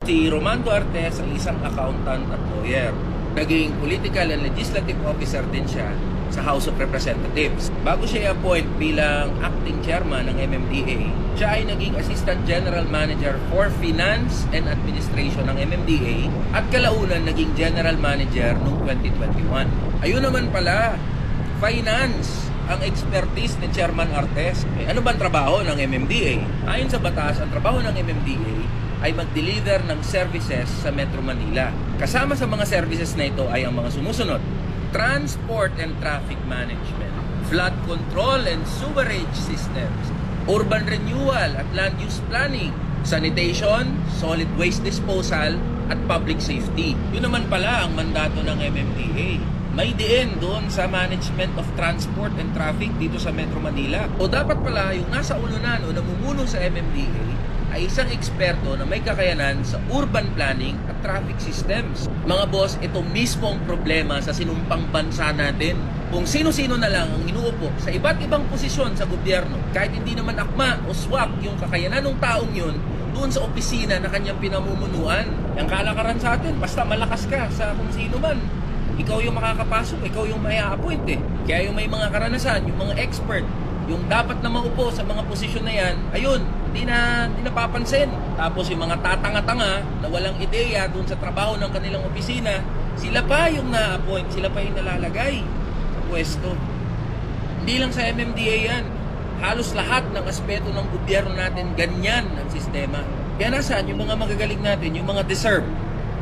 Si Roman Duartes ay isang accountant at lawyer. Naging political and legislative officer din siya sa House of Representatives. Bago siya i-appoint bilang acting chairman ng MMDA, siya ay naging Assistant General Manager for Finance and Administration ng MMDA at kalaunan naging General Manager noong 2021. Ayun naman pala, finance ang expertise ni Chairman Artes. Ano ba ang trabaho ng MMDA? Ayon sa batas, ang trabaho ng MMDA ay mag-deliver ng services sa Metro Manila. Kasama sa mga services na ito ay ang mga sumusunod: transport and traffic management, flood control and sewerage systems, urban renewal at land use planning, sanitation, solid waste disposal, at public safety. Yun naman pala ang mandato ng MMDA. May diin doon sa management of transport and traffic dito sa Metro Manila. O dapat pala yung nasa ulunan o namumuno sa MMDA ay isang eksperto na may kakayanan sa urban planning at traffic systems. Mga boss, ito mismo ang problema sa sinumpang bansa natin. Kung sino-sino na lang ang inuupo sa iba't ibang posisyon sa gobyerno, kahit hindi naman akma o swak yung kakayanan ng taong yun doon sa opisina na kanyang pinamumunuan. Ang kalakaran sa atin, basta malakas ka sa kung sino man, ikaw yung makakapasok, ikaw yung may a-appoint eh. Kaya yung may mga karanasan, yung mga expert, yung dapat na maupo sa mga posisyon na yan, ayun, hindi na napapansin. Tapos yung mga tatanga-tanga na walang ideya doon sa trabaho ng kanilang opisina, sila pa yung na-appoint, sila pa yung nalalagay sa pwesto. Hindi lang sa MMDA yan. Halos lahat ng aspeto ng gobyerno natin, ganyan ang sistema. Kaya nasaan yung mga magagaling natin, yung mga deserve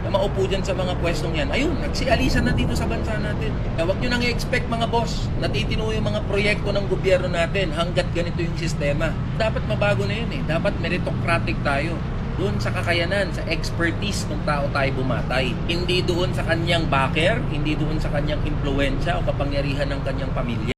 na maupo dyan sa mga pwestong yan? Ayun, nagsialisan na dito sa bansa natin. Kaya huwag nyo nang i-expect mga boss, natitino yung mga proyekto ng gobyerno natin hanggat ganito yung sistema. Dapat mabago na yun eh. Dapat meritocratic tayo. Doon sa kakayanan, sa expertise ng tao tayo bumatay. Hindi doon sa kanyang backer, hindi doon sa kanyang impluensya o kapangyarihan ng kanyang pamilya.